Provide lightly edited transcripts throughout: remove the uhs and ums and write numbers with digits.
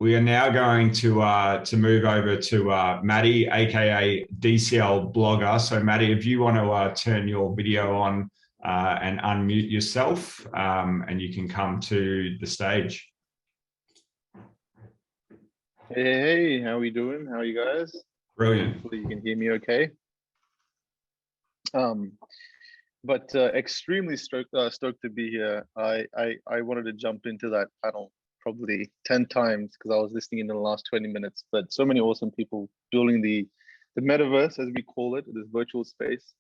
We are now going to move over to Matty, aka DCLBlogger. So Matty, if you want to turn your video on and unmute yourself, and you can come to the stage. Hey, how are we doing? How are you guys? Brilliant. Hopefully you can hear me okay. Extremely stoked to be here. I wanted to jump into that panel probably 10 times because I was listening in the last 20 minutes, but so many awesome people building the metaverse, as we call it, this virtual space.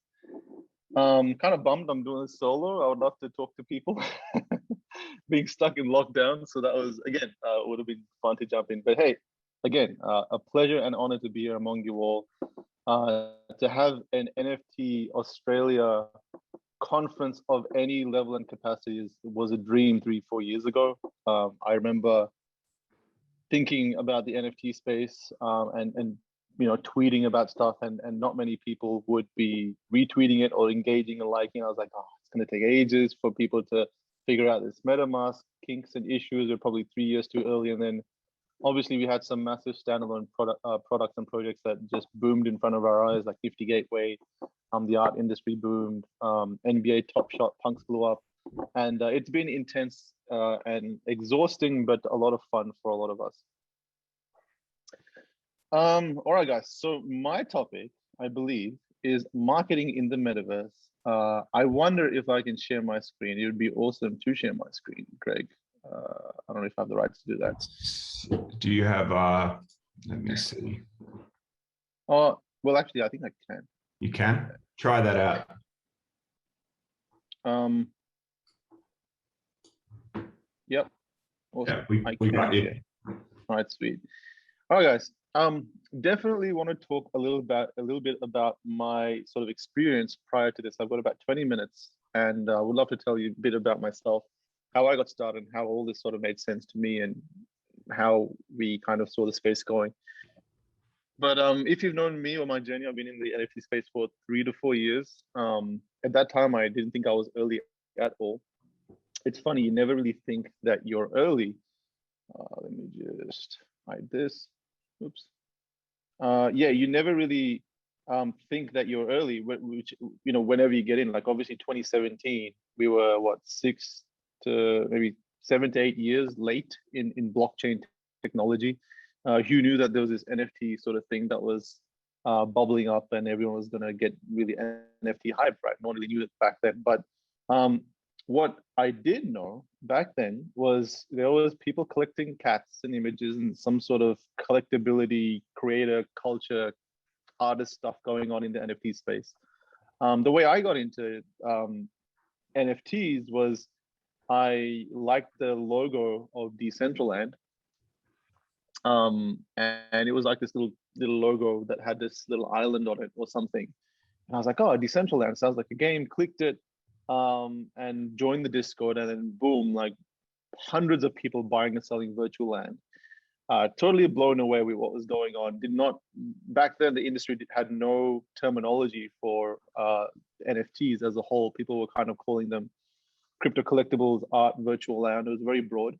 Kind of bummed I'm doing this solo. I would love to talk to people being stuck in lockdown. So that was, again, would have been fun to jump in. But hey, again, a pleasure and honor to be here among you all. To have an NFT Australia conference of any level and capacity was a dream 3-4 years ago. I remember thinking about the NFT space and tweeting about stuff, and not many people would be retweeting it or engaging and liking. I was like, oh, it's going to take ages for people to figure out this MetaMask kinks and issues. We're probably 3 years too early, and then obviously we had some massive standalone products and projects that just boomed in front of our eyes, like 50 Gateway. The art industry boomed, NBA Top Shot punks blew up, and it's been intense and exhausting, but a lot of fun for a lot of us. All right, guys. So my topic, I believe, is marketing in the metaverse. I wonder if I can share my screen. It would be awesome to share my screen, Greg. I don't know if I have the rights to do that. Do you have? Let me see. Oh, well, actually, I think I can. You can try that out. Yep. Awesome. Yeah, we got you. All right, sweet. All right, guys. Definitely want to talk a little bit about my sort of experience prior to this. I've got about 20 minutes, and I would love to tell you a bit about myself, how I got started, and how all this sort of made sense to me, and how we kind of saw the space going. But if you've known me or my journey, I've been in the NFT space for 3 to 4 years. At that time, I didn't think I was early at all. It's funny, you never really think that you're early. Let me just hide this. Oops. Yeah, you never really think that you're early, which, whenever you get in, like obviously 2017, we were what, 6 to maybe 7 to 8 years late in blockchain technology. Who knew that there was this NFT sort of thing that was bubbling up and everyone was going to get really NFT hype, right? No one really knew it back then. But what I did know back then was there was people collecting cats and images and some sort of collectability, creator, culture, artist stuff going on in the NFT space. The way I got into NFTs was I liked the logo of Decentraland. And it was like this little logo that had this little island on it or something. And I was like, oh, Decentraland sounds like a game. Clicked it, and joined the Discord, and then boom, like hundreds of people buying and selling virtual land. Totally blown away with what was going on. Back then, the industry had no terminology for NFTs as a whole. People were kind of calling them crypto collectibles, art, virtual land. It was very broad.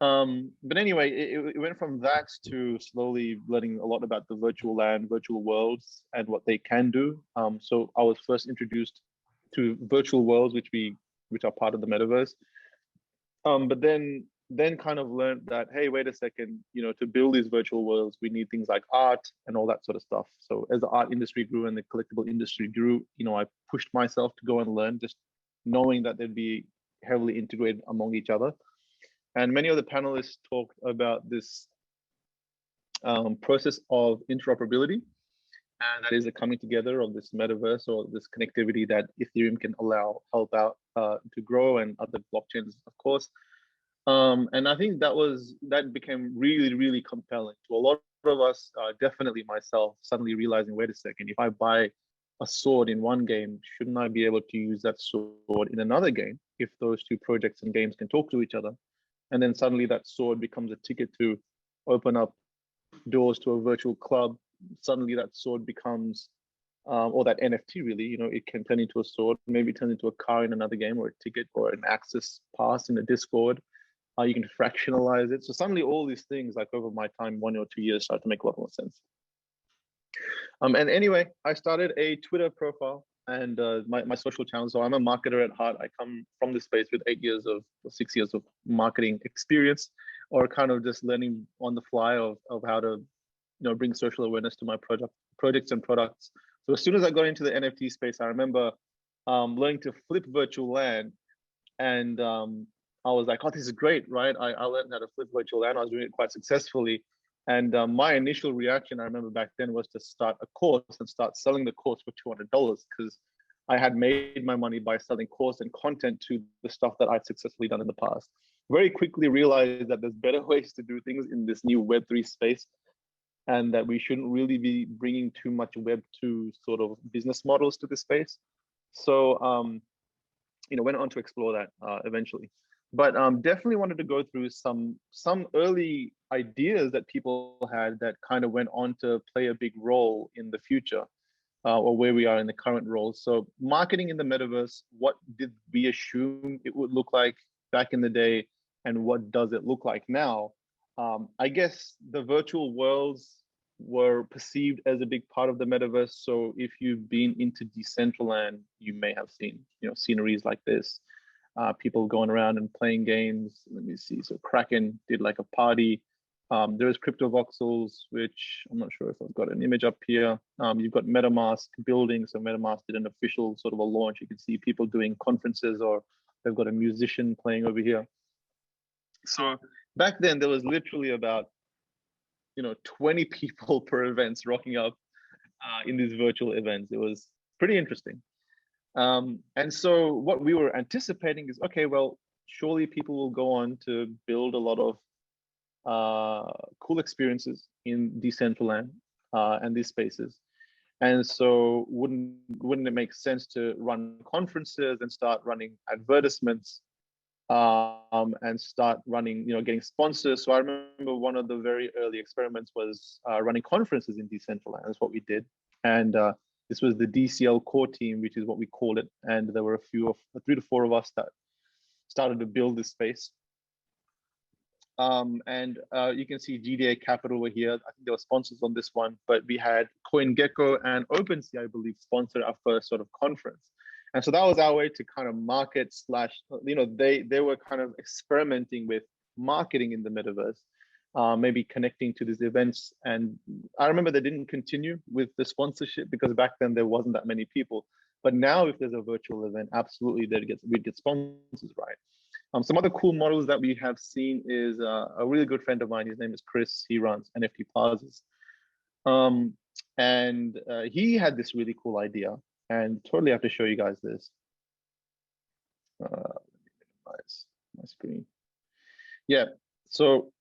But anyway, it went from that to slowly learning a lot about the virtual land, virtual worlds, and what they can do. So I was first introduced to virtual worlds, which are part of the metaverse. But then kind of learned that, hey, wait a second, to build these virtual worlds, we need things like art and all that sort of stuff. So as the art industry grew and the collectible industry grew, I pushed myself to go and learn, just knowing that they'd be heavily integrated among each other. And many of the panelists talked about this process of interoperability, and that is the coming together of this metaverse or this connectivity that Ethereum can help out to grow, and other blockchains, of course. And I think that became really, really compelling to a lot of us, definitely myself, suddenly realizing, wait a second, if I buy a sword in one game, shouldn't I be able to use that sword in another game if those two projects and games can talk to each other? And then suddenly that sword becomes a ticket to open up doors to a virtual club. Suddenly that sword becomes, or that NFT really, it can turn into a sword, maybe turn into a car in another game, or a ticket, or an access pass in a Discord. You can fractionalize it. So suddenly all these things, like over my time, 1 or 2 years, start to make a lot more sense. And anyway, I started a Twitter profile and my social channel. So I'm a marketer at heart. I come from this space with 6 years of marketing experience, or kind of just learning on the fly of how to bring social awareness to my projects and products. So as soon as I got into the NFT space, I remember learning to flip virtual land, and I was like, oh, this is great, right? I learned how to flip virtual land. I was doing it quite successfully. And my initial reaction, I remember back then, was to start a course and start selling the course for $200, because I had made my money by selling course and content to the stuff that I'd successfully done in the past. Very quickly realized that there's better ways to do things in this new Web3 space, and that we shouldn't really be bringing too much Web2 sort of business models to this space. So, went on to explore that eventually. But definitely wanted to go through some early ideas that people had that kind of went on to play a big role in the future, or where we are in the current role. So marketing in the metaverse, what did we assume it would look like back in the day, and what does it look like now? I guess the virtual worlds were perceived as a big part of the metaverse. So if you've been into Decentraland, you may have seen sceneries like this. People going around and playing games. Let me see. So Kraken did like a party. There's crypto voxels, which I'm not sure if I've got an image up here. You've got MetaMask building. So MetaMask did an official sort of a launch. You can see people doing conferences, or they've got a musician playing over here. So back then there was literally about 20 people per events rocking up in these virtual events. It was pretty interesting. And so what we were anticipating is, okay, well, surely people will go on to build a lot of cool experiences in Decentraland and these spaces. And so wouldn't it make sense to run conferences and start running advertisements, and start running, getting sponsors? So I remember one of the very early experiments was running conferences in Decentraland. That's what we did. And this was the DCL core team, which is what we called it. And there were a few of 3 to 4 of us that started to build this space. And you can see GDA Capital were here. I think there were sponsors on this one, but we had CoinGecko and OpenSea, I believe, sponsored our first sort of conference. And so that was our way to kind of market / they were kind of experimenting with marketing in the metaverse, maybe connecting to these events. And I remember they didn't continue with the sponsorship because back then there wasn't that many people. But now if there's a virtual event, absolutely we'd get sponsors, right? Some other cool models that we have seen is a really good friend of mine. His name is Chris. He runs NFT Plazas. And he had this really cool idea, and totally have to show you guys this. Let me minimize my screen. Yeah, so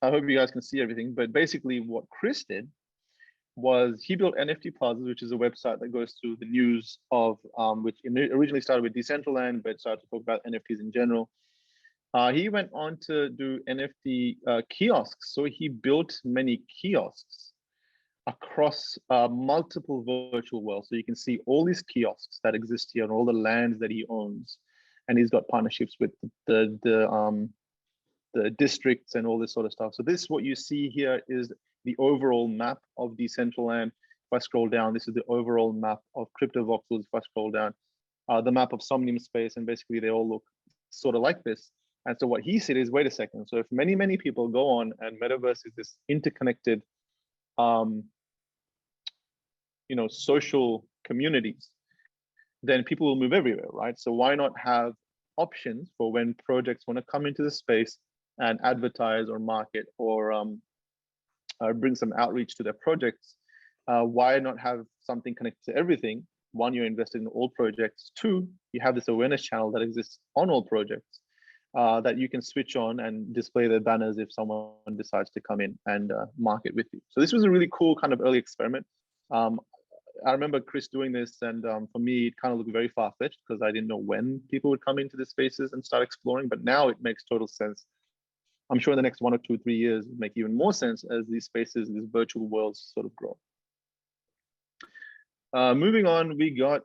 I hope you guys can see everything, but basically what Chris did was he built NFT Plazas, which is a website that goes through the news of, which originally started with Decentraland, but started to talk about NFTs in general. He went on to do NFT kiosks. So he built many kiosks across multiple virtual worlds. So you can see all these kiosks that exist here and all the lands that he owns. And he's got partnerships with the districts and all this sort of stuff. So this, what you see here is the overall map of Decentraland. If I scroll down, this is the overall map of crypto voxels. If I scroll down, the map of Somnium space, and basically they all look sort of like this. And so what he said is, wait a second. So if many, many people go on, and Metaverse is this interconnected, social communities, then people will move everywhere, right? So why not have options for when projects want to come into the space and advertise or market or bring some outreach to their projects? Why not have something connected to everything? One, you're invested in all projects. 2, you have this awareness channel that exists on all projects that you can switch on and display their banners if someone decides to come in and market with you. So this was a really cool kind of early experiment. I remember Chris doing this, and for me, it kind of looked very far-fetched because I didn't know when people would come into the spaces and start exploring, but now it makes total sense. I'm sure in the next 1 or 2 or 3 years, it'll make even more sense as these spaces, these virtual worlds sort of grow. Moving on, we got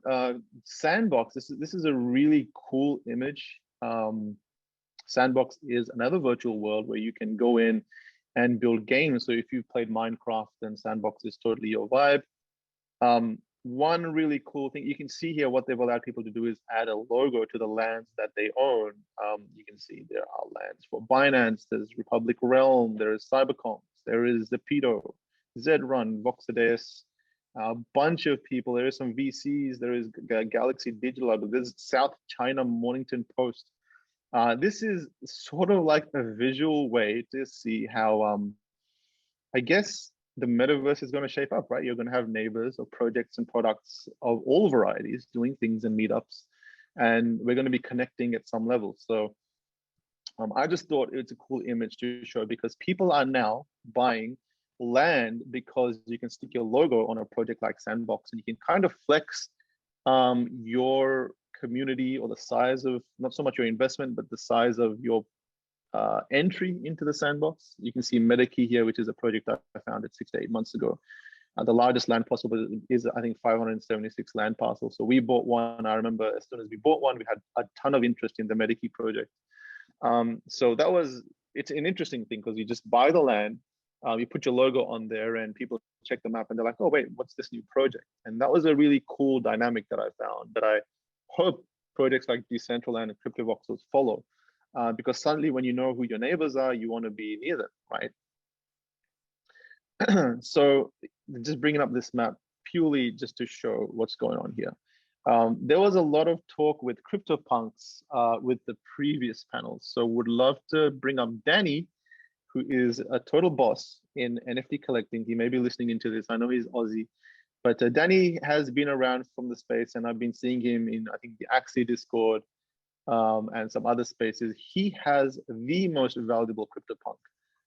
Sandbox. This is a really cool image. Sandbox is another virtual world where you can go in and build games. So if you've played Minecraft, then Sandbox is totally your vibe. One really cool thing you can see here, what they've allowed people to do is add a logo to the lands that they own. You can see there are lands for Binance, there's Republic Realm, there is Cybercoms, there is the Pedo, Zrun, Voxadeus, a bunch of people. There is some VCs, there is Galaxy Digital, there's South China Mornington Post. This is sort of like a visual way to see how, I guess, the metaverse is going to shape up, right? You're going to have neighbors or projects and products of all varieties doing things in meetups, and we're going to be connecting at some level. So I just thought it's a cool image to show, because people are now buying land because you can stick your logo on a project like Sandbox, and you can kind of flex your community, or the size of, not so much your investment, but the size of your entry into the Sandbox. You can see Metakey here, which is a project I founded 6 to 8 months ago. The largest land parcel is, I think, 576 land parcels. So we bought one. I remember as soon as we bought one, we had a ton of interest in the Metakey project. So it's an interesting thing, because you just buy the land, you put your logo on there, and people check the map and they're like, oh, wait, what's this new project? And that was a really cool dynamic that I found, that I hope projects like Decentraland and CryptoVoxels follow. Because suddenly when you know who your neighbors are, you want to be near them, right? So just bringing up this map purely just to show what's going on here. There was a lot of talk with CryptoPunks with the previous panels. So would love to bring up Danny, who is a total boss in NFT collecting. He may be listening into this. I know he's Aussie, but Danny has been around from the space, and I've been seeing him in, I think, the Axie Discord, and some other spaces. He has the most valuable CryptoPunk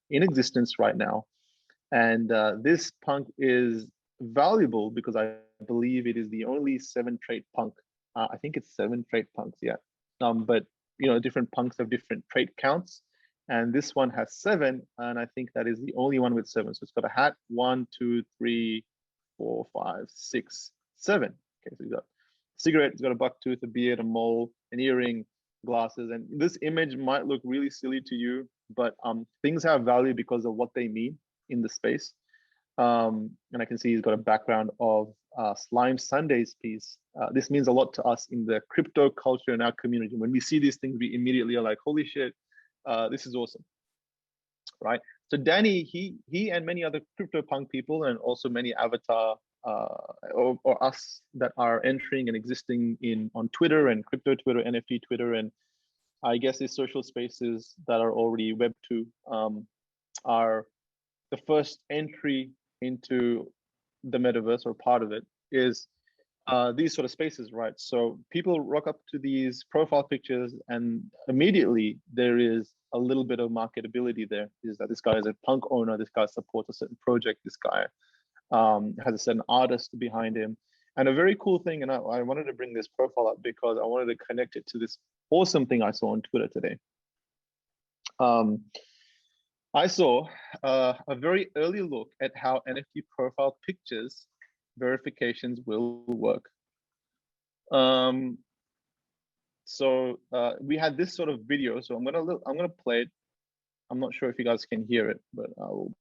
in existence right now. And this punk is valuable because I believe it is the only 7-trait punk. I think it's 7 trait punks, yeah. But different punks have different trait counts. And this one has 7, and I think that is the only one with 7. So it's got a hat, 1, 2, 3, 4, 5, 6, 7. Okay, so you got cigarette, it's got a buck tooth, a beard, a mole, an earring, glasses. And this image might look really silly to you, but things have value because of what they mean in the space. And I can see he's got a background of Slime Sundays piece. This means a lot to us in the crypto culture in our community. When we see these things, we immediately are like, holy shit, this is awesome, right? So Danny, he and many other CryptoPunk people, and also many avatar or us that are entering and existing on Twitter and crypto Twitter, NFT Twitter, and I guess these social spaces that are already Web 2 are the first entry into the metaverse, or part of it is these sort of spaces, right? So people rock up to these profile pictures, and immediately there is a little bit of marketability there. Is that this guy is a punk owner, this guy supports a certain project, this guy has a certain artist behind him. And a very cool thing, and I wanted to bring this profile up because I wanted to connect it to this awesome thing I saw on Twitter today. I saw a very early look at how NFT profile pictures verifications will work. So we had this sort of video, so I'm gonna play it. I'm not sure if you guys can hear it, but I will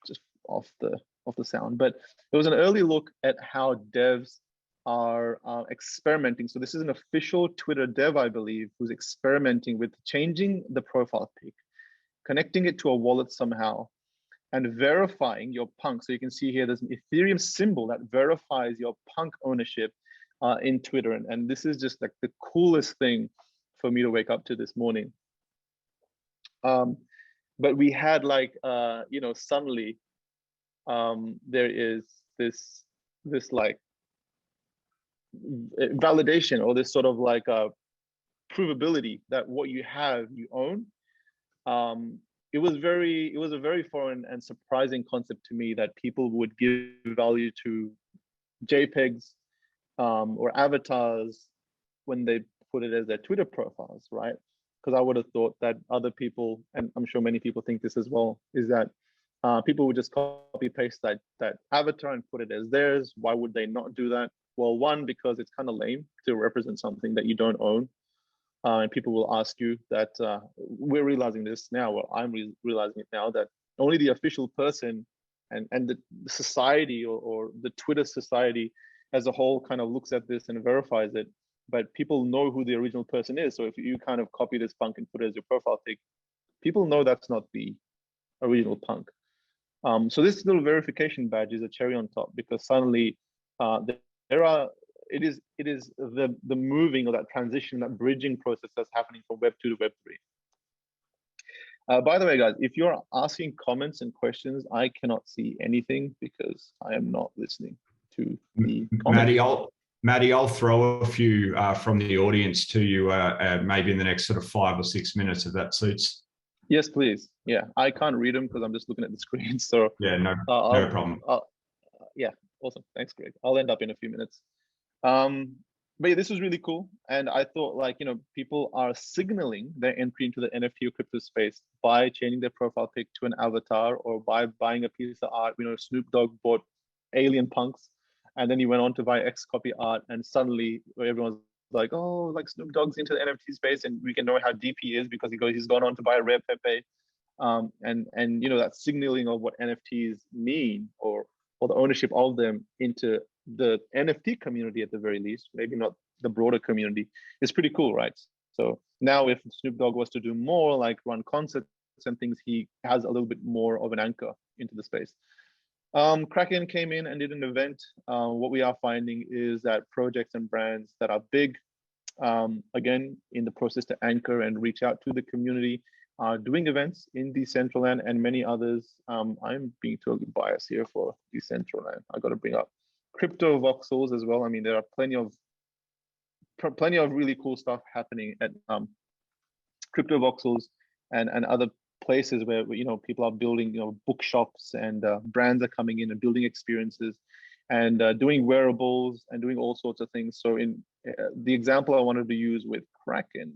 just off the sound. But there was an early look at how devs are experimenting. So this is an official Twitter dev, I believe, who's experimenting with changing the profile pic, connecting it to a wallet somehow, and verifying your punk. So you can see here, there's an Ethereum symbol that verifies your punk ownership in Twitter. And this is just like the coolest thing for me to wake up to this morning. But we had like, suddenly there is this like validation, or this sort of like provability that what you have, you own. It was a very foreign and surprising concept to me that people would give value to JPEGs or avatars when they put it as their Twitter profiles, right? Because I would have thought that other people, and I'm sure many people think this as well, is that people would just copy paste that avatar and put it as theirs. Why would they not do that? Well, one, because it's kind of lame to represent something that you don't own. and people will ask you that we're realizing this now, well, I'm realizing it now, that only the official person and the society or the Twitter society as a whole kind of looks at this and verifies it. But people know who the original person is. So if you kind of copy this punk and put it as your profile pic, people know that's not the original punk. So this little verification badge is a cherry on top, because suddenly it is the moving or that transition, that bridging process that's happening from Web 2 to Web 3. By the way, guys, if you're asking comments and questions, I cannot see anything because I am not listening to the comments. Matty, I'll throw a few from the audience to you, maybe in the next sort of 5 or 6 minutes, if that suits. Yes, please. Yeah, I can't read them because I'm just looking at the screen. So yeah, no problem. Yeah, awesome. Thanks, Greg. I'll end up in a few minutes. But yeah, this was really cool. And I thought, like, you know, people are signaling their entry into the NFT or crypto space by changing their profile pic to an avatar, or by buying a piece of art. You know, Snoop Dogg bought alien punks, and then he went on to buy X copy art, and suddenly everyone's like, oh, like Snoop Dogg's into the NFT space, and we can know how deep he is because he's gone on to buy Rare Pepe. And you know, that signaling of what NFTs mean, or the ownership of them into the NFT community at the very least, maybe not the broader community, is pretty cool, right? So now if Snoop Dogg was to do more, like run concerts and things, he has a little bit more of an anchor into the space. Kraken came in and did an event. What we are finding is that projects and brands that are big, again, in the process to anchor and reach out to the community, are doing events in Decentraland and many others. I'm being totally biased here for Decentraland. I got to bring up crypto voxels as well. I mean, there are plenty of really cool stuff happening at crypto voxels and other places where, you know, people are building, you know, bookshops, and brands are coming in and building experiences and doing wearables and doing all sorts of things. So in the example I wanted to use with Kraken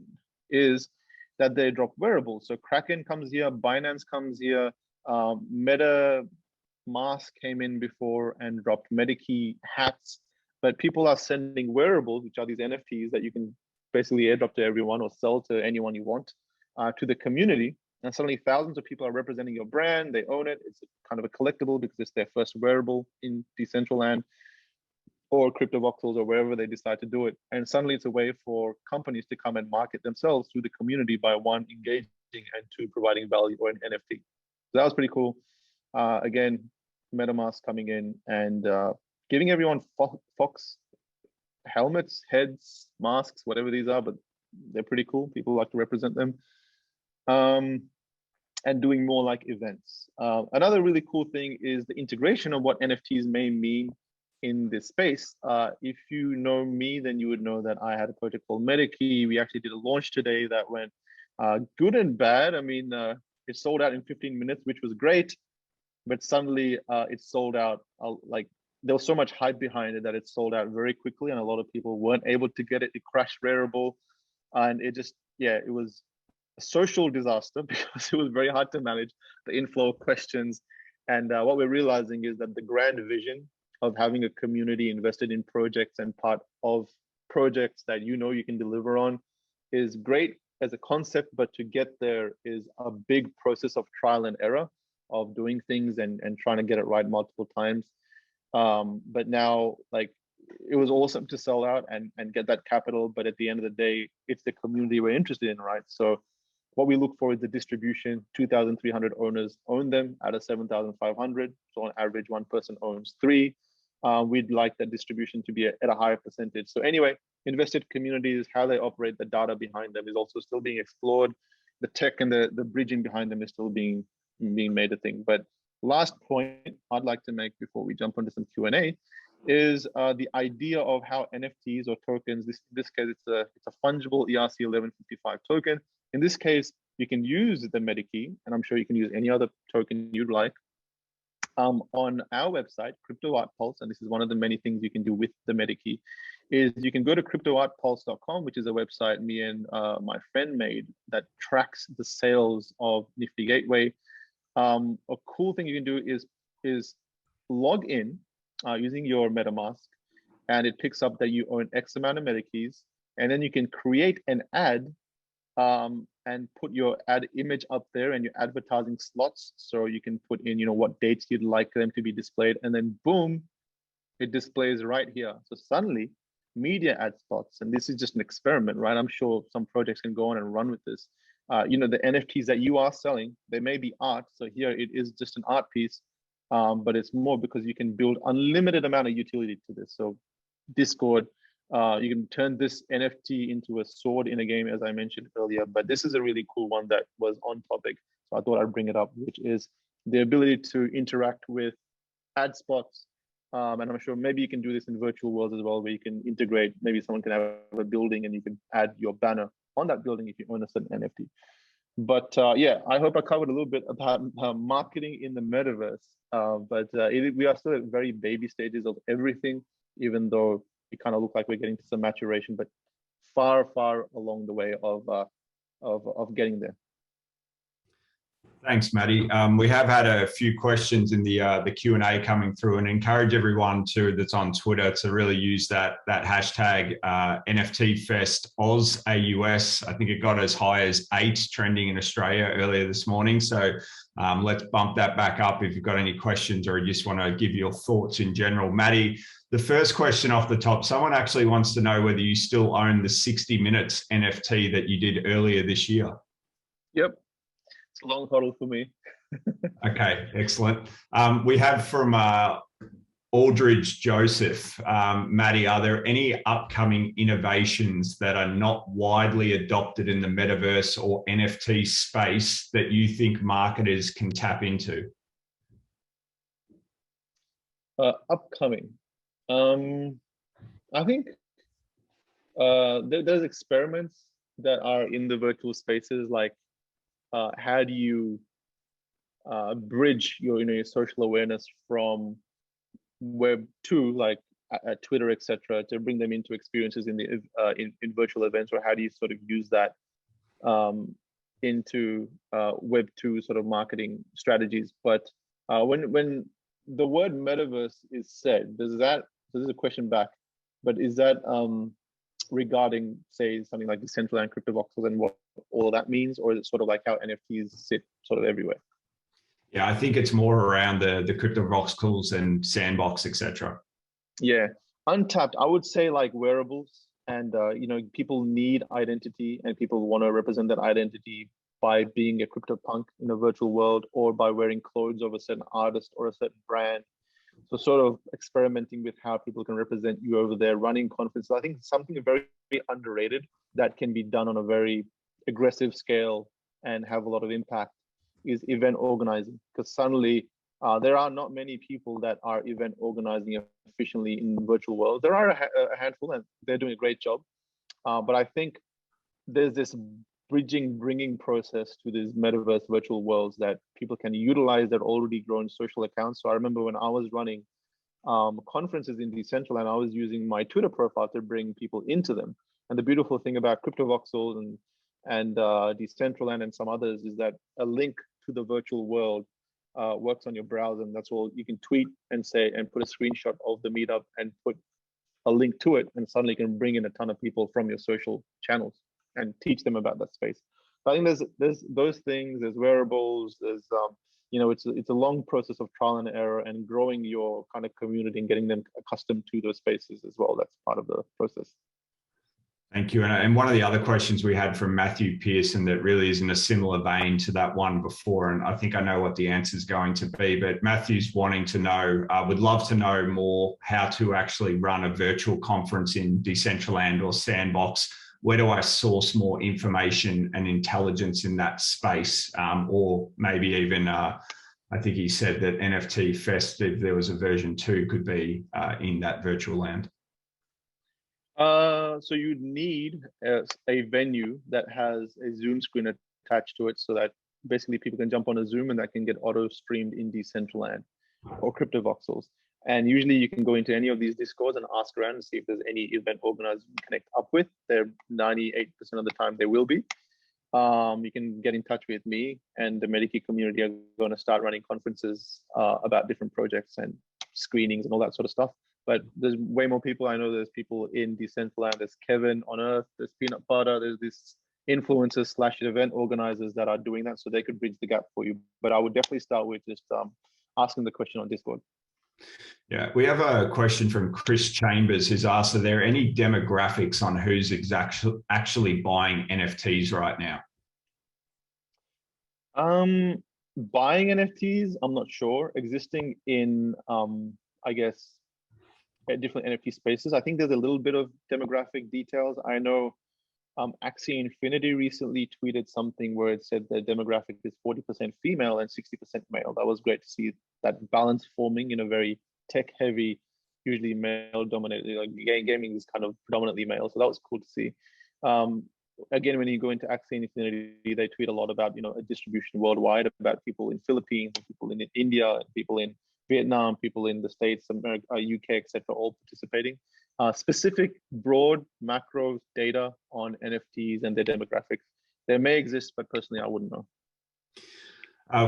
is that they drop wearables. So Kraken comes here, Binance comes here, MetaMask came in before and dropped Metakey hats, but people are sending wearables, which are these NFTs that you can basically airdrop to everyone or sell to anyone you want, to the community. And suddenly thousands of people are representing your brand. They own it. It's kind of a collectible because it's their first wearable in Decentraland or crypto voxels or wherever they decide to do it. And suddenly it's a way for companies to come and market themselves through the community by, one, engaging, and two, providing value or an NFT. So that was pretty cool. Again, MetaMask coming in and giving everyone Fox helmets, heads, masks, whatever these are, but they're pretty cool. People like to represent them. And doing more like events. Another really cool thing is the integration of what NFTs may mean in this space. If you know me, then you would know that I had a project called Metakey. We actually did a launch today that went good and bad. I mean, it sold out in 15 minutes, which was great, but suddenly it sold out. Like, there was so much hype behind it that it sold out very quickly, and a lot of people weren't able to get it. It crashed Rarible, and it just, yeah, it was a social disaster because it was very hard to manage the inflow of questions. And what we're realizing is that the grand vision of having a community invested in projects and part of projects that you know you can deliver on is great as a concept, but to get there is a big process of trial and error of doing things and trying to get it right multiple times. But now, like, it was awesome to sell out and get that capital, but at the end of the day, it's the community we're interested in, right? So what we look for is the distribution. 2,300 owners own them out of 7,500. So on average, one person owns 3. We'd like that distribution to be at a higher percentage. So anyway, invested communities, how they operate, the data behind them is also still being explored. The tech and the bridging behind them is still being made a thing. But last point I'd like to make before we jump into some Q&A is the idea of how NFTs or tokens, in this case, it's a fungible ERC1155 token. In this case, you can use the Metakey, and I'm sure you can use any other token you'd like. On our website, Crypto Art Pulse, and this is one of the many things you can do with the Metakey, is you can go to cryptoartpulse.com, which is a website me and my friend made that tracks the sales of Nifty Gateway. A cool thing you can do is log in using your MetaMask, and it picks up that you own X amount of Metakeys. and then you can create an ad and put your ad image up there and your advertising slots. So you can put in, what dates you'd like them to be displayed, and then boom, it displays right here. So suddenly media ad spots, and this is just an experiment, right? I'm sure some projects can go on and run with this. The NFTs that you are selling, they may be art. So here it is just an art piece, but it's more because you can build unlimited amount of utility to this. So Discord, you can turn this NFT into a sword in a game, as I mentioned earlier. But this is a really cool one that was on topic, so I thought I'd bring it up, which is the ability to interact with ad spots. And I'm sure maybe you can do this in virtual worlds as well, where you can integrate, maybe someone can have a building and you can add your banner on that building if you own a certain NFT. But yeah, I hope I covered a little bit about marketing in the metaverse. We are still at very baby stages of everything, even though it kind of look like we're getting to some maturation, but far along the way of getting there. Thanks, Matty. We have had a few questions in the Q&A coming through, and encourage everyone that's on Twitter to really use that hashtag NFT Fest Oz AUS. I think it got as high as 8 trending in Australia earlier this morning. So let's bump that back up if you've got any questions or you just want to give your thoughts in general. Matty, the first question off the top, someone actually wants to know whether you still own the 60 Minutes NFT that you did earlier this year. Yep. It's a long huddle for me. Okay, excellent. We have from Aldridge Joseph. Matty, are there any upcoming innovations that are not widely adopted in the metaverse or NFT space that you think marketers can tap into? Upcoming. I think there's experiments that are in the virtual spaces, like how do you bridge your social awareness from Web 2, like Twitter, etc., to bring them into experiences in the in virtual events, or how do you sort of use that into Web 2 sort of marketing strategies? But when the word metaverse is said, this is a question back, but is that regarding, say, something like Decentraland and crypto voxels and what all of that means, or is it sort of like how NFTs sit sort of everywhere? Yeah, I think it's more around the crypto voxels and Sandbox, etc. Yeah, untapped. I would say like wearables, and people need identity, and people want to represent that identity by being a crypto punk in a virtual world, or by wearing clothes of a certain artist or a certain brand. So sort of experimenting with how people can represent you over there, running conferences. I think something very underrated that can be done on a very aggressive scale and have a lot of impact is event organizing, because suddenly there are not many people that are event organizing efficiently in virtual world. There are a handful, and they're doing a great job. But I think there's this bringing process to these metaverse virtual worlds that people can utilize their already grown social accounts. So I remember when I was running conferences in Decentraland, I was using my Twitter profile to bring people into them. And the beautiful thing about crypto voxels and Decentraland and some others is that a link to the virtual world works on your browser, and that's all. You can tweet and say and put a screenshot of the meetup and put a link to it, and suddenly you can bring in a ton of people from your social channels and teach them about that space. So I think there's those things, there's wearables, there's it's a long process of trial and error and growing your kind of community and getting them accustomed to those spaces as well. That's part of the process. Thank you. And one of the other questions we had from Matthew Pearson that really is in a similar vein to that one before, and I think I know what the answer is going to be, but Matthew's wanting to know, would love to know more how to actually run a virtual conference in Decentraland or Sandbox. Where do I source more information and intelligence in that space? Or maybe even, I think he said that NFT Fest, if there was a version 2, could be in that virtual land. So you'd need a venue that has a Zoom screen attached to it, so that basically people can jump on a Zoom and that can get auto streamed in Decentraland or crypto voxels. And usually you can go into any of these Discords and ask around and see if there's any event organizer you can connect up with. They're 98% of the time they will be. You can get in touch with me, and the Metakey community are going to start running conferences about different projects and screenings and all that sort of stuff. but there's way more people. I know there's people in Decentraland, there's Kevin on Earth, there's Peanut Butter, there's this influencers / event organizers that are doing that, so they could bridge the gap for you. But I would definitely start with just asking the question on Discord. Yeah, we have a question from Chris Chambers who's asked, are there any demographics on who's actually buying NFTs right now? Buying NFTs, I'm not sure. Existing in, I guess, different NFT spaces. I think there's a little bit of demographic details. I know Axie Infinity recently tweeted something where it said the demographic is 40% female and 60% male. That was great to see that balance forming in a very tech-heavy, usually male-dominated. Like gaming is kind of predominantly male, so that was cool to see. Again, when you go into Axie Infinity, they tweet a lot about a distribution worldwide, about people in Philippines, people in India, and people in Vietnam, people in the States, America, UK, etc., all participating. Specific broad macro data on NFTs and their demographics, they may exist, but personally, I wouldn't know.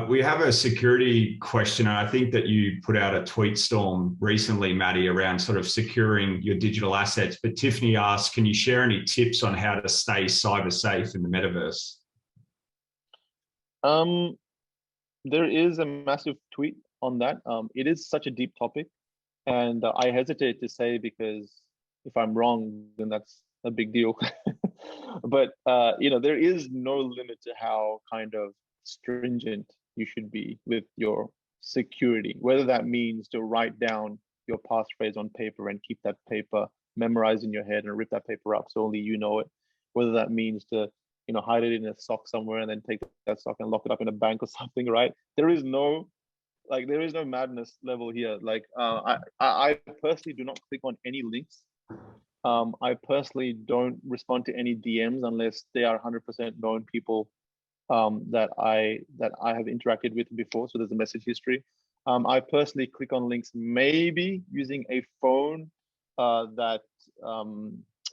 We have a security question, and I think that you put out a tweet storm recently, Matty, around sort of securing your digital assets. But Tiffany asked, can you share any tips on how to stay cyber safe in the metaverse? There is a massive tweet on that. It is such a deep topic, and I hesitate to say, because if I'm wrong, then that's a big deal. But there is no limit to how kind of stringent you should be with your security, whether that means to write down your passphrase on paper and keep that paper memorized in your head and rip that paper up so only you know it, whether that means to hide it in a sock somewhere and then take that sock and lock it up in a bank or something, right? There is no madness level here. Like I personally do not click on any links. I personally don't respond to any DMs unless they are 100% known people that I have interacted with before, so there's a message history. I personally click on links maybe using a phone that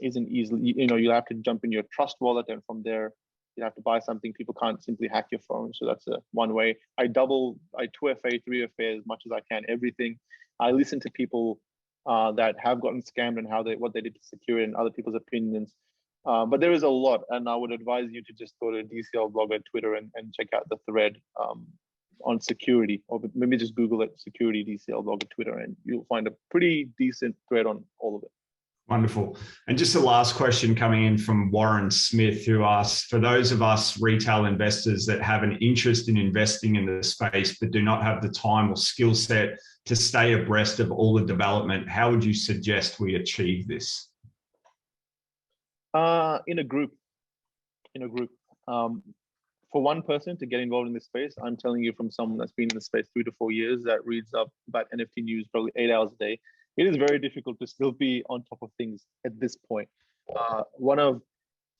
isn't easily, you'll have to jump in your Trust wallet, and from there you have to buy something. People can't simply hack your phone, so that's one way. I 2FA, 3FA as much as I can, everything. I listen to people that have gotten scammed and what they did to secure it and other people's opinions. But there is a lot, and I would advise you to just go to DCLBlogger Twitter and check out the thread on security, or maybe just Google it, security DCLBlogger Twitter, and you'll find a pretty decent thread on all of it. Wonderful. And just the last question coming in from Warren Smith, who asks, for those of us retail investors that have an interest in investing in the space but do not have the time or skill set to stay abreast of all the development, how would you suggest we achieve this? In a group. For one person to get involved in this space, I'm telling you from someone that's been in the space 3 to 4 years, that reads up about NFT news probably 8 hours a day, it is very difficult to still be on top of things at this point. One of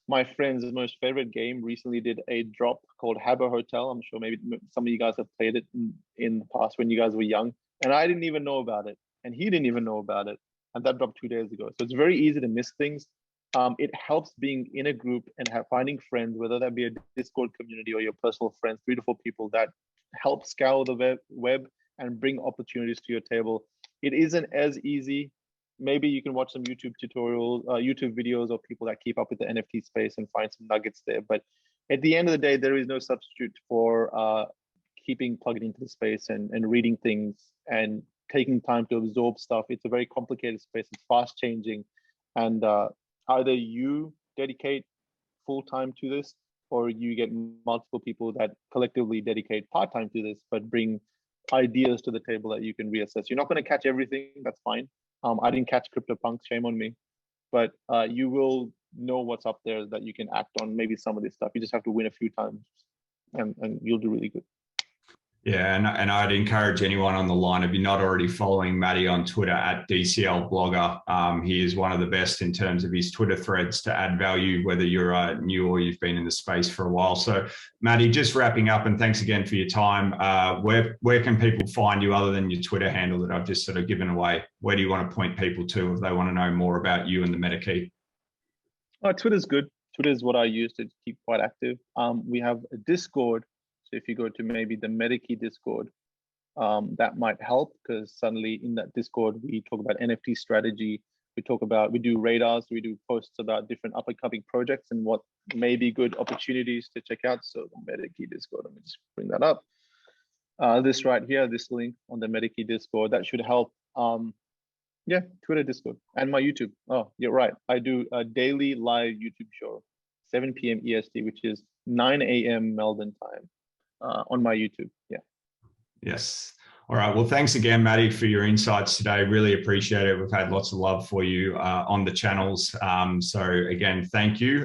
my friends' most favorite game recently did a drop called Habbo Hotel. I'm sure maybe some of you guys have played it in the past when you guys were young, and I didn't even know about it, and he didn't even know about it, and that dropped 2 days ago. So it's very easy to miss things. It helps being in a group and finding friends, whether that be a Discord community or your personal friends, 3 to 4 people that help scour the web and bring opportunities to your table. It isn't as easy. Maybe you can watch some YouTube tutorials, YouTube videos of people that keep up with the NFT space and find some nuggets there. But at the end of the day, there is no substitute for keeping plugged into the space and reading things and taking time to absorb stuff. It's a very complicated space. It's fast changing. And either you dedicate full time to this, or you get multiple people that collectively dedicate part-time to this, but bring ideas to the table that you can reassess. You're not going to catch everything, that's fine. I didn't catch CryptoPunks, shame on me. But you will know what's up there that you can act on, maybe some of this stuff. You just have to win a few times and you'll do really good. Yeah, and I'd encourage anyone on the line, if you're not already following Matty on Twitter at DCLBlogger, he is one of the best in terms of his Twitter threads to add value, whether you're new or you've been in the space for a while. So Matty, just wrapping up, and thanks again for your time. Where can people find you other than your Twitter handle that I've just sort of given away? Where do you want to point people to if they want to know more about you and the Metakey? Twitter's good. Twitter is what I use to keep quite active. We have a Discord. So if you go to maybe the Metakey Discord, that might help, because suddenly in that Discord, we talk about NFT strategy. We do radars, we do posts about different up and coming projects and what may be good opportunities to check out. So the Metakey Discord, let me just bring that up. This right here, this link on the Metakey Discord, that should help. Yeah, Twitter, Discord, and my YouTube. Oh, you're right. I do a daily live YouTube show, 7 p.m. EST, which is 9 a.m. Melbourne time, on my YouTube. Yeah. Yes. All right. Well, thanks again, Matty, for your insights today. Really appreciate it. We've had lots of love for you on the channels. So again, thank you.